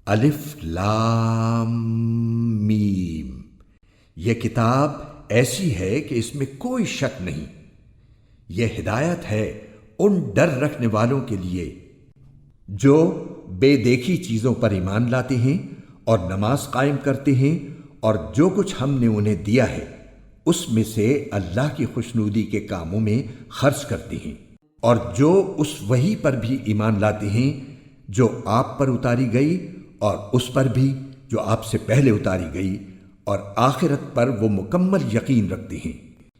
الف لام میم، یہ کتاب ایسی ہے کہ اس میں کوئی شک نہیں، یہ ہدایت ہے ان ڈر رکھنے والوں کے لیے جو بے دیکھی چیزوں پر ایمان لاتے ہیں اور نماز قائم کرتے ہیں، اور جو کچھ ہم نے انہیں دیا ہے اس میں سے اللہ کی خوشنودی کے کاموں میں خرچ کرتے ہیں، اور جو اس وحی پر بھی ایمان لاتے ہیں جو آپ پر اتاری گئی اور اس پر بھی جو آپ سے پہلے اتاری گئی، اور آخرت پر وہ مکمل یقین رکھتے ہیں۔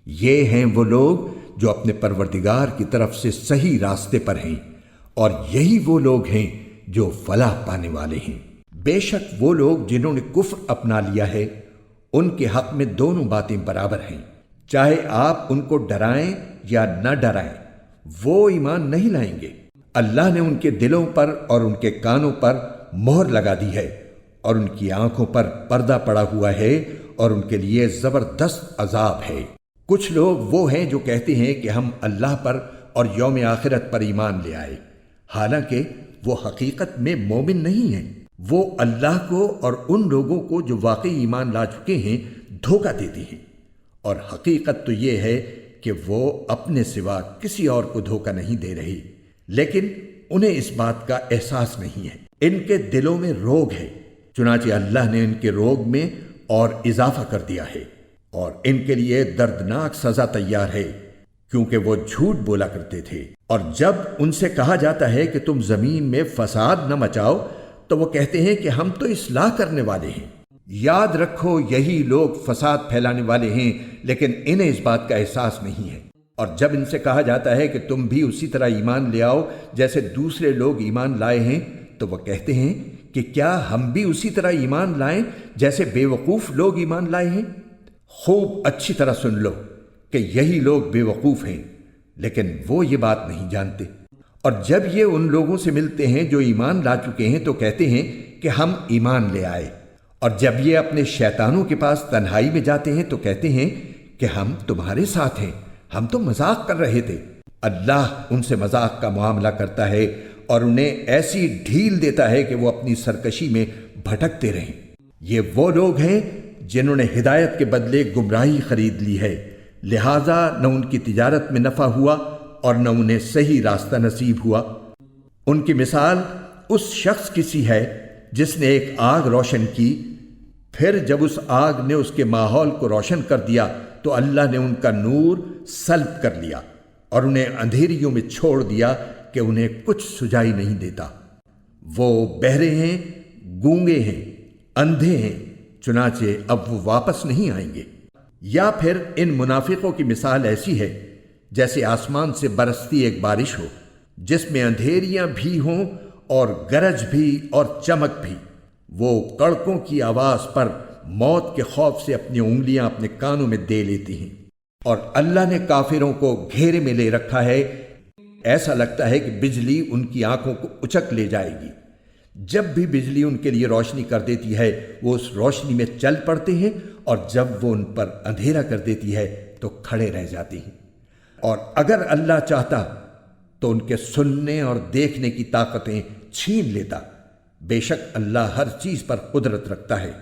یہ ہیں وہ لوگ جو اپنے پروردگار کی طرف سے صحیح راستے پر ہیں، اور یہی وہ لوگ ہیں جو فلاح پانے والے ہیں۔ بے شک وہ لوگ جنہوں نے کفر اپنا لیا ہے ان کے حق میں دونوں باتیں برابر ہیں، چاہے آپ ان کو ڈرائیں یا نہ ڈرائیں، وہ ایمان نہیں لائیں گے۔ اللہ نے ان کے دلوں پر اور ان کے کانوں پر مہر لگا دی ہے، اور ان کی آنکھوں پر پردہ پڑا ہوا ہے، اور ان کے لیے زبردست عذاب ہے۔ کچھ لوگ وہ ہیں جو کہتے ہیں کہ ہم اللہ پر اور یوم آخرت پر ایمان لے آئے، حالانکہ وہ حقیقت میں مومن نہیں ہیں۔ وہ اللہ کو اور ان لوگوں کو جو واقعی ایمان لا چکے ہیں دھوکہ دیتے ہیں، اور حقیقت تو یہ ہے کہ وہ اپنے سوا کسی اور کو دھوکہ نہیں دے رہے، لیکن انہیں اس بات کا احساس نہیں ہے۔ ان کے دلوں میں روگ ہے، چنانچہ اللہ نے ان کے روگ میں اور اضافہ کر دیا ہے، اور ان کے لیے دردناک سزا تیار ہے، کیونکہ وہ جھوٹ بولا کرتے تھے۔ اور جب ان سے کہا جاتا ہے کہ تم زمین میں فساد نہ مچاؤ تو وہ کہتے ہیں کہ ہم تو اصلاح کرنے والے ہیں۔ یاد رکھو یہی لوگ فساد پھیلانے والے ہیں، لیکن انہیں اس بات کا احساس نہیں ہے۔ اور جب ان سے کہا جاتا ہے کہ تم بھی اسی طرح ایمان لے آؤ جیسے دوسرے لوگ ایمان لائے ہیں، تو وہ کہتے ہیں کہ کیا ہم بھی اسی طرح ایمان لائیں جیسے بے وقوف لوگ ایمان لائے ہیں؟ خوب اچھی طرح سن لو کہ یہی لوگ بے وقوف ہیں، لیکن وہ یہ بات نہیں جانتے۔ اور جب یہ ان لوگوں سے ملتے ہیں جو ایمان لا چکے ہیں تو کہتے ہیں کہ ہم ایمان لے آئے، اور جب یہ اپنے شیطانوں کے پاس تنہائی میں جاتے ہیں تو کہتے ہیں کہ ہم تمہارے ساتھ ہیں، ہم تو مذاق کر رہے تھے۔ اللہ ان سے مذاق کا معاملہ کرتا ہے اور انہیں ایسی ڈھیل دیتا ہے کہ وہ اپنی سرکشی میں بھٹکتے رہیں۔ یہ وہ لوگ ہیں جنہوں نے ہدایت کے بدلے گمراہی خرید لی ہے، لہذا نہ ان کی تجارت میں نفع ہوا اور نہ انہیں صحیح راستہ نصیب ہوا۔ ان کی مثال اس شخص کی سی ہے جس نے ایک آگ روشن کی، پھر جب اس آگ نے اس کے ماحول کو روشن کر دیا تو اللہ نے ان کا نور سلب کر لیا اور انہیں اندھیریوں میں چھوڑ دیا کہ انہیں کچھ سجائی نہیں دیتا۔ وہ بہرے ہیں، گونگے ہیں، اندھے ہیں، چنانچہ اب وہ واپس نہیں آئیں گے۔ یا پھر ان منافقوں کی مثال ایسی ہے جیسے آسمان سے برستی ایک بارش ہو جس میں اندھیریاں بھی ہوں اور گرج بھی اور چمک بھی۔ وہ کڑکوں کی آواز پر موت کے خوف سے اپنی انگلیاں اپنے کانوں میں دے لیتی ہیں، اور اللہ نے کافروں کو گھیرے میں لے رکھا ہے، ایسا لگتا ہے کہ بجلی ان کی آنکھوں کو اچک لے جائے گی۔ جب بھی بجلی ان کے لیے روشنی کر دیتی ہے وہ اس روشنی میں چل پڑتے ہیں، اور جب وہ ان پر اندھیرا کر دیتی ہے تو کھڑے رہ جاتے ہیں۔ اور اگر اللہ چاہتا تو ان کے سننے اور دیکھنے کی طاقتیں چھین لیتا، بے شک اللہ ہر چیز پر قدرت رکھتا ہے۔